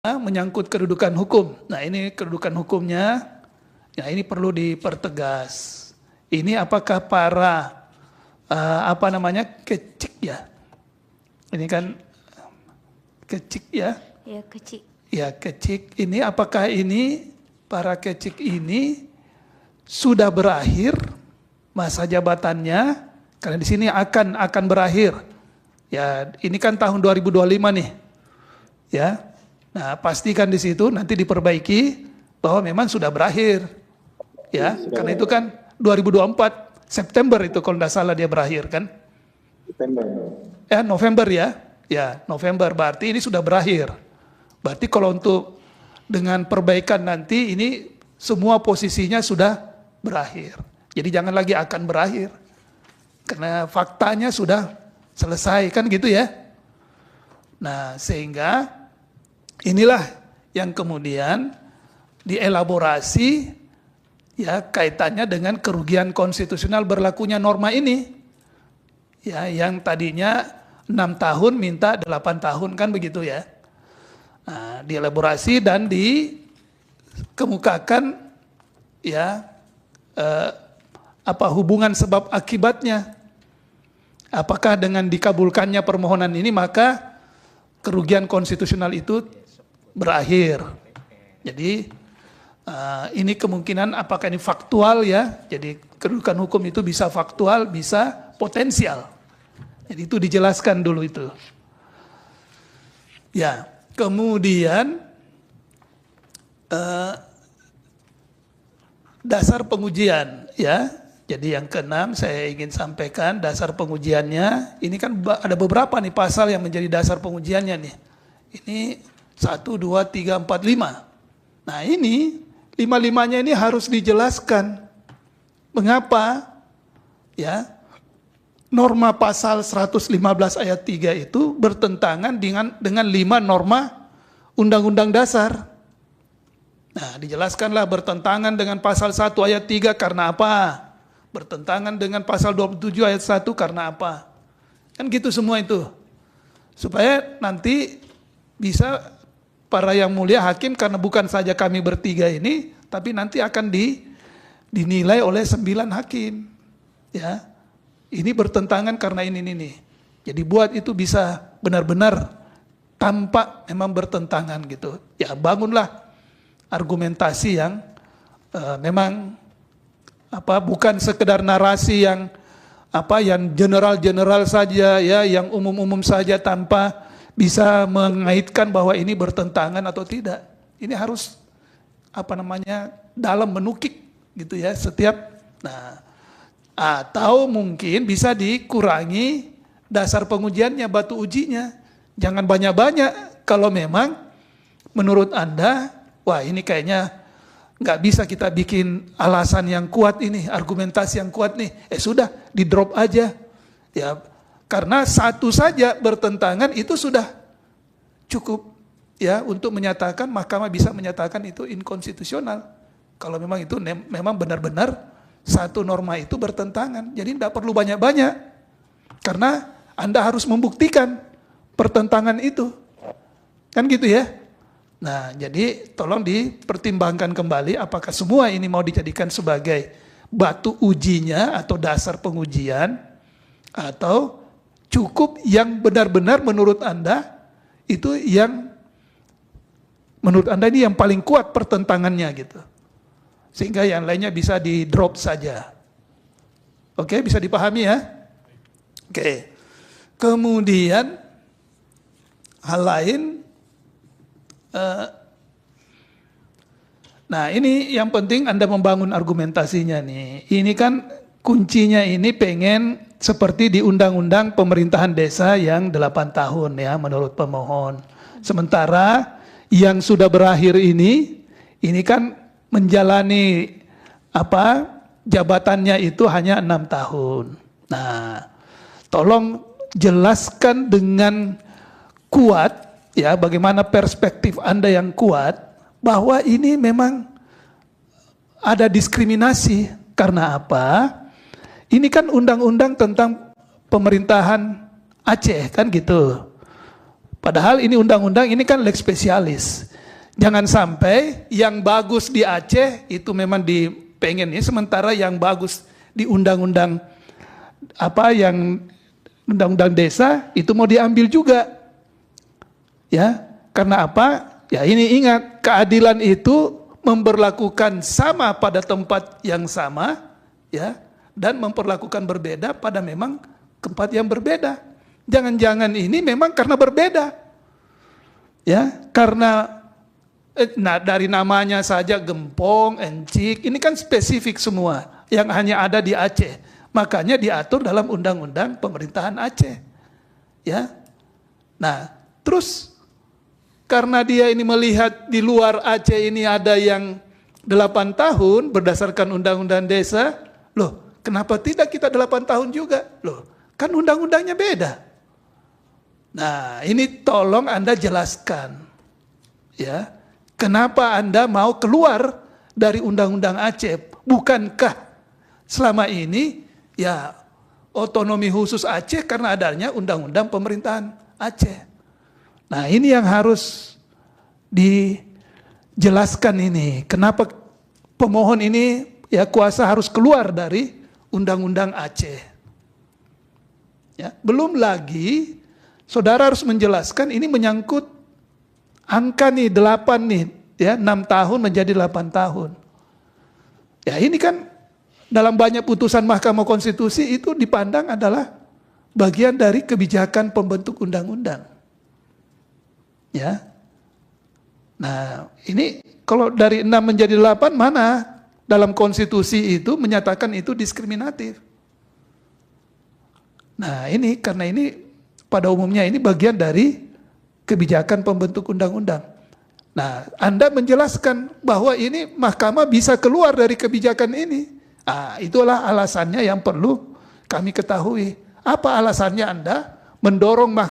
menyangkut kedudukan hukum. Nah, ini kedudukan hukumnya, ya ini perlu dipertegas. Ini apakah para kecik ya? Ini kan kecik ya? Ya, kecik. Ya, kecik. Ini apakah ini para kecik ini sudah berakhir masa jabatannya? Karena di sini akan berakhir. Ya, ini kan tahun 2025 nih. Ya. Nah, pastikan di situ nanti diperbaiki bahwa memang sudah berakhir. Ya, karena itu kan 2024 September itu kalau tidak salah dia berakhir kan? September. November ya. Ya, November berarti ini sudah berakhir. Berarti kalau untuk dengan perbaikan nanti ini semua posisinya sudah berakhir. Jadi jangan lagi akan berakhir. Karena faktanya sudah selesai kan gitu ya. Nah, sehingga inilah yang kemudian dielaborasi ya kaitannya dengan kerugian konstitusional berlakunya norma ini. Ya, yang tadinya 6 tahun minta 8 tahun kan begitu ya. Nah, dielaborasi dan dikemukakan ya hubungan sebab akibatnya. Apakah dengan dikabulkannya permohonan ini maka kerugian konstitusional itu berakhir. Jadi ini kemungkinan apakah ini faktual ya. Jadi kedudukan hukum itu bisa faktual, bisa potensial. Jadi itu dijelaskan dulu itu. Ya, kemudian dasar pengujian ya. Jadi yang keenam saya ingin sampaikan dasar pengujiannya. Ini kan ada beberapa nih pasal yang menjadi dasar pengujiannya nih. Ini 1, 2, 3, 4, 5. Nah ini 5-5-nya ini harus dijelaskan. Mengapa? Ya, norma pasal 115 ayat 3 itu bertentangan dengan 5 norma Undang-Undang Dasar. Nah, dijelaskanlah bertentangan dengan pasal 1 ayat 3 karena apa? Bertentangan dengan pasal 27 ayat 1 karena apa? Kan gitu semua itu. Supaya nanti bisa para yang mulia hakim, karena bukan saja kami bertiga ini, tapi nanti akan dinilai oleh 9 hakim. Ya, ini bertentangan karena ini. Jadi buat itu bisa benar-benar tampak memang bertentangan gitu. Ya, bangunlah argumentasi yang memang bukan sekedar narasi yang general saja ya, yang umum saja tanpa bisa mengaitkan bahwa ini bertentangan atau tidak. Ini harus dalam menukik gitu ya setiap. Nah, atau mungkin bisa dikurangi dasar pengujiannya, batu ujinya. Jangan banyak-banyak kalau memang menurut Anda, wah ini kayaknya nggak bisa kita bikin alasan yang kuat ini, argumentasi yang kuat nih. Sudah, di drop aja. Ya, karena satu saja bertentangan itu sudah cukup ya untuk menyatakan, mahkamah bisa menyatakan itu inkonstitusional. Kalau memang itu memang benar-benar satu norma itu bertentangan. Jadi tidak perlu banyak-banyak. Karena Anda harus membuktikan pertentangan itu. Kan gitu ya. Nah, jadi tolong dipertimbangkan kembali apakah semua ini mau dijadikan sebagai batu ujinya atau dasar pengujian, atau cukup yang benar-benar menurut Anda itu yang menurut Anda ini yang paling kuat pertentangannya gitu. Sehingga yang lainnya bisa di drop saja. Oke, bisa dipahami ya? Oke. Kemudian hal lain, nah ini yang penting Anda membangun argumentasinya nih. Ini kan kuncinya ini pengen seperti di Undang-Undang Pemerintahan Desa yang 8 tahun ya menurut pemohon. Sementara yang sudah berakhir ini kan menjalani jabatannya itu hanya 6 tahun. Nah, tolong jelaskan dengan kuat ya, bagaimana perspektif Anda yang kuat bahwa ini memang ada diskriminasi. Karena apa? Ini kan undang-undang tentang pemerintahan Aceh kan gitu. Padahal ini undang-undang ini kan lex spesialis. Jangan sampai yang bagus di Aceh itu memang dipengen, sementara yang bagus di undang-undang yang undang-undang desa itu mau diambil juga. Ya, karena apa? Ya ini ingat, keadilan itu memperlakukan sama pada tempat yang sama, ya, dan memperlakukan berbeda pada memang tempat yang berbeda. Jangan-jangan ini memang karena berbeda, ya, karena dari namanya saja Gempong, Encik, ini kan spesifik semua yang hanya ada di Aceh. Makanya diatur dalam undang-undang pemerintahan Aceh, ya. Nah, terus karena dia ini melihat di luar Aceh ini ada yang 8 tahun berdasarkan undang-undang desa, loh kenapa tidak kita 8 tahun juga? Loh kan undang-undangnya beda. Nah ini tolong Anda jelaskan, ya, kenapa Anda mau keluar dari undang-undang Aceh? Bukankah selama ini ya otonomi khusus Aceh karena adanya undang-undang pemerintahan Aceh? Nah ini yang harus dijelaskan ini. Kenapa pemohon ini ya kuasa harus keluar dari undang-undang Aceh. Ya, belum lagi saudara harus menjelaskan ini menyangkut angka nih 8 nih, ya 6 tahun menjadi 8 tahun. Ya ini kan dalam banyak putusan Mahkamah Konstitusi itu dipandang adalah bagian dari kebijakan pembentuk undang-undang. Ya, nah ini kalau dari 6 menjadi 8 mana dalam konstitusi itu menyatakan itu diskriminatif. Nah ini karena ini pada umumnya ini bagian dari kebijakan pembentuk undang-undang. Nah Anda menjelaskan bahwa ini mahkamah bisa keluar dari kebijakan ini. Nah, itulah alasannya yang perlu kami ketahui. Apa alasannya Anda mendorong mahkamah